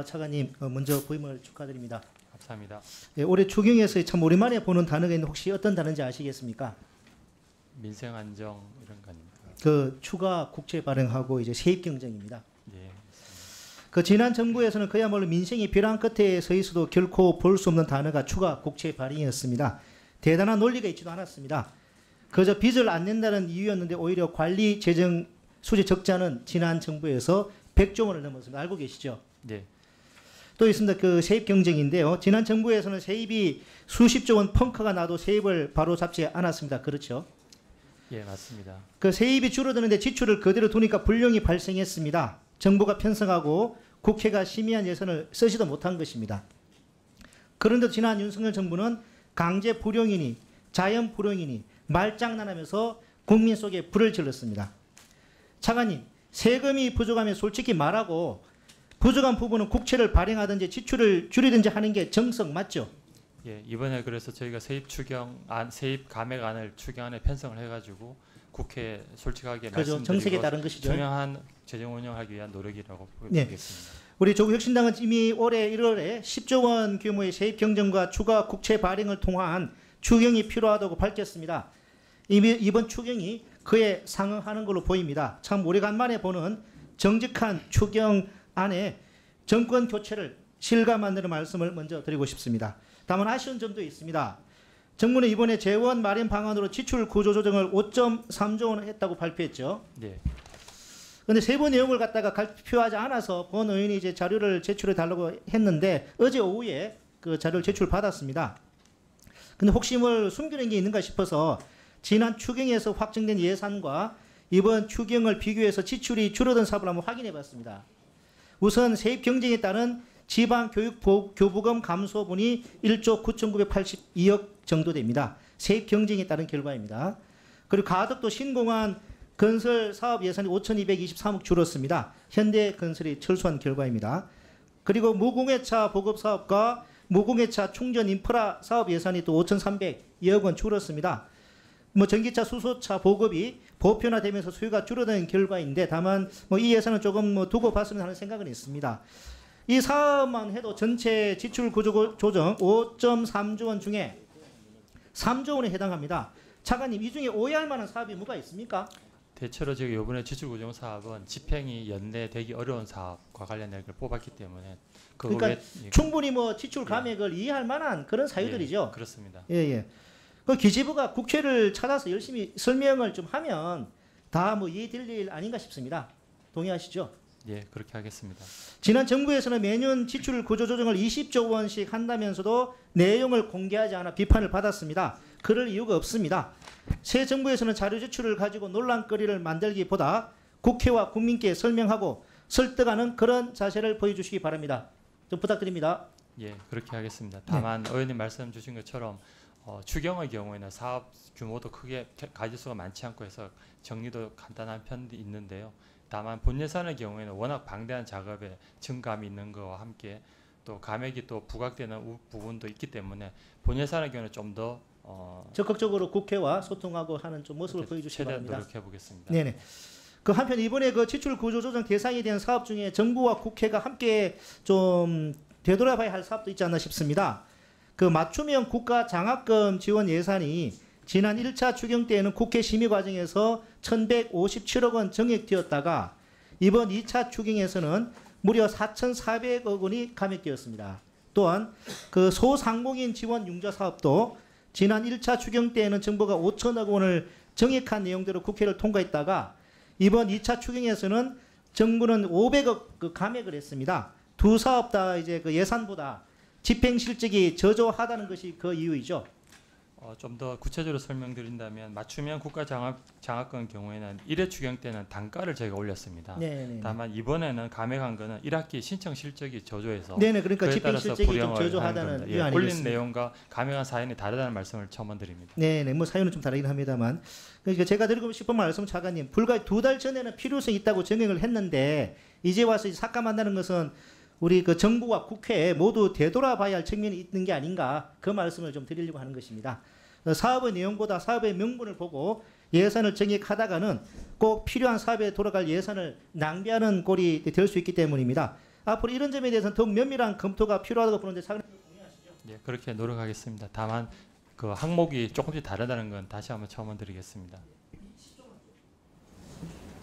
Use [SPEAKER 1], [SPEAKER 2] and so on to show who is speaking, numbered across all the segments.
[SPEAKER 1] 차관님, 먼저 부임을 축하드립니다.
[SPEAKER 2] 감사합니다.
[SPEAKER 1] 예, 올해 추경에서 참 오랜만에 보는 단어가 있는데 혹시 어떤 단어인지 아시겠습니까?
[SPEAKER 2] 민생안정 이런 거 아닙니까?
[SPEAKER 1] 그 추가 국채 발행하고 이제 세입 경쟁입니다.
[SPEAKER 2] 예.
[SPEAKER 1] 그 지난 정부에서는 그야말로 민생이 벼랑 끝에 서 있어도 결코 볼 수 없는 단어가 추가 국채 발행이었습니다. 대단한 논리가 있지도 않았습니다. 그저 빚을 안 낸다는 이유였는데 오히려 관리 재정 수지 적자는 지난 정부에서 100조 원을 넘었습니다. 알고 계시죠?
[SPEAKER 2] 네.
[SPEAKER 1] 또 있습니다. 그 세입 경쟁인데요. 지난 정부에서는 세입이 수십조 원 펑크가 나도 세입을 바로 잡지 않았습니다. 그렇죠?
[SPEAKER 2] 예, 맞습니다.
[SPEAKER 1] 그 세입이 줄어드는데 지출을 그대로 두니까 불용이 발생했습니다. 정부가 편성하고 국회가 심의한 예산을 쓰지도 못한 것입니다. 그런데 지난 윤석열 정부는 강제 불용이니 자연 불용이니 말장난하면서 국민 속에 불을 질렀습니다. 차관님, 세금이 부족하면 솔직히 말하고 부족한 부분은 국채를 발행하든지 지출을 줄이든지 하는 게 정석 맞죠?
[SPEAKER 2] 예, 이번에 그래서 저희가 세입 감액안을 추경안에 편성을 해가지고 국회에 솔직하게
[SPEAKER 1] 그렇죠. 정책에
[SPEAKER 2] 말씀드리고
[SPEAKER 1] 따른 것이죠.
[SPEAKER 2] 투명한 재정 운영하기 위한 노력이라고
[SPEAKER 1] 네.
[SPEAKER 2] 보겠습니다.
[SPEAKER 1] 우리 조국혁신당은 이미 올해 1월에 10조 원 규모의 세입 경쟁과 추가 국채 발행을 통한 추경이 필요하다고 밝혔습니다. 이번 추경이 그에 상응하는 걸로 보입니다. 참 오래간만에 보는 정직한 추경안에 정권 교체를 실감한다는 말씀을 먼저 드리고 싶습니다. 다만 아쉬운 점도 있습니다. 정부는 이번에 재원 마련 방안으로 지출 구조 조정을 5.3조 원 했다고 발표했죠.
[SPEAKER 2] 네.
[SPEAKER 1] 그런데 세부 내용을 갖다가 발표하지 않아서 본 의원이 이제 자료를 제출해 달라고 했는데 어제 오후에 그 자료를 제출 받았습니다. 근데 혹시 뭘 숨기는 게 있는가 싶어서 지난 추경에서 확정된 예산과 이번 추경을 비교해서 지출이 줄어든 사업을 한번 확인해 봤습니다. 우선 세입 경쟁에 따른 지방교육교부금 감소분이 1조 9,982억 정도 됩니다. 세입 경쟁에 따른 결과입니다. 그리고 가덕도 신공항 건설 사업 예산이 5,223억 줄었습니다. 현대건설이 철수한 결과입니다. 그리고 무공해차 보급 사업과 무공해차 충전 인프라 사업 예산이 또 5,302억 원 줄었습니다. 뭐 전기차 수소차 보급이 보편화되면서 수요가 줄어든 결과인데 다만 뭐 이 예산은 조금 뭐 두고 봤으면 하는 생각은 있습니다. 이 사업만 해도 전체 지출 구조 조정 5.3조 원 중에 3조 원에 해당합니다. 차관님, 이 중에 오해할 만한 사업이 뭐가 있습니까?
[SPEAKER 2] 대체로 지금 이번에 지출 구정 사업은 집행이 연내되기 어려운 사업과 관련된 걸 뽑았기 때문에
[SPEAKER 1] 그러니까 충분히 뭐 지출 감액을 이해할 만한 그런 사유들이죠.
[SPEAKER 2] 예, 그렇습니다.
[SPEAKER 1] 예. 그 기재부가 국회를 찾아서 열심히 설명을 좀 하면 다 뭐 이해될 일 아닌가 싶습니다. 동의하시죠?
[SPEAKER 2] 예, 그렇게 하겠습니다.
[SPEAKER 1] 지난 정부에서는 매년 지출 구조 조정을 20조 원씩 한다면서도 내용을 공개하지 않아 비판을 받았습니다. 그럴 이유가 없습니다. 새 정부에서는 자료 제출을 가지고 논란거리를 만들기보다 국회와 국민께 설명하고 설득하는 그런 자세를 보여주시기 바랍니다. 좀 부탁드립니다.
[SPEAKER 2] 예, 그렇게 하겠습니다. 다만 의원님 말씀 주신 것처럼 추경의 경우에는 사업 규모도 크게 가지수가 많지 않고 해서 정리도 간단한 편이 있는데요. 다만 본 예산의 경우에는 워낙 방대한 작업에 증감이 있는 것과 함께 또 감액이 또 부각되는 부분도 있기 때문에 본 예산의 경우는 좀 더
[SPEAKER 1] 적극적으로 국회와 소통하고 하는 좀 모습을 보여주시기 바랍니다.
[SPEAKER 2] 최대한 노력해 보겠습니다.
[SPEAKER 1] 네네. 그 한편 이번에 그 지출 구조 조정 대상에 대한 사업 중에 정부와 국회가 함께 좀 되돌아봐야 할 사업도 있지 않나 싶습니다. 그 맞춤형 국가 장학금 지원 예산이 지난 1차 추경 때에는 국회 심의 과정에서 1,157억 원 정액되었다가 이번 2차 추경에서는 무려 4,400억 원이 감액되었습니다. 또한 그 소상공인 지원 융자 사업도 지난 1차 추경 때에는 정부가 5천억 원을 정액한 내용대로 국회를 통과했다가 이번 2차 추경에서는 정부는 500억 그 감액을 했습니다. 두 사업 다 이제 그 예산보다 집행 실적이 저조하다는 것이 그 이유이죠.
[SPEAKER 2] 좀 더 구체적으로 설명드린다면 맞춤형 국가 장학금 경우에는 1회 추경 때는 단가를 저희가 올렸습니다.
[SPEAKER 1] 네네.
[SPEAKER 2] 다만 이번에는 감액한 거는 1학기 신청 실적이 저조해서
[SPEAKER 1] 네네. 그러니까 집행 실적이 좀 저조하다는 이유 아니겠습니까?
[SPEAKER 2] 올린 내용과 감액한 사연이 다르다는 말씀을 첨언드립니다.
[SPEAKER 1] 네네. 뭐 사유는 좀 다르긴 합니다만 그러니까 제가 드리고 싶은 말씀은 차관님 불과 2달 전에는 필요성이 있다고 정액을 했는데 이제 와서 삭감한다는 것은 우리 그 정부와 국회 모두 되돌아봐야 할 측면이 있는 게 아닌가 그 말씀을 좀 드리려고 하는 것입니다. 사업의 내용보다 사업의 명분을 보고 예산을 정액하다가는 꼭 필요한 사업에 돌아갈 예산을 낭비하는 꼴이 될 수 있기 때문입니다. 앞으로 이런 점에 대해서는 더욱 면밀한 검토가 필요하다고 보는데 사장님 동의하시죠?
[SPEAKER 2] 예, 그렇게 노력하겠습니다. 다만 그 항목이 조금씩 다르다는 건 다시 한번 첨언드리겠습니다.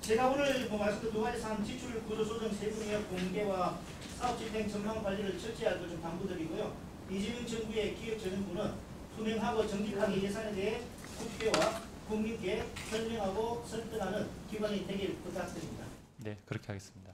[SPEAKER 1] 제가 오늘 말씀드린 두 가지 사항 지출 구조 조정 세부의 공개와 사업 집행 전망 관리를 철저히 좀 당부드리고요. 이재명 정부의 기획재정부는 투명하고 정직하게 예산에 대해 국회와 국민께 설명하고 설득하는 기관이 되길 부탁드립니다.
[SPEAKER 2] 네, 그렇게 하겠습니다.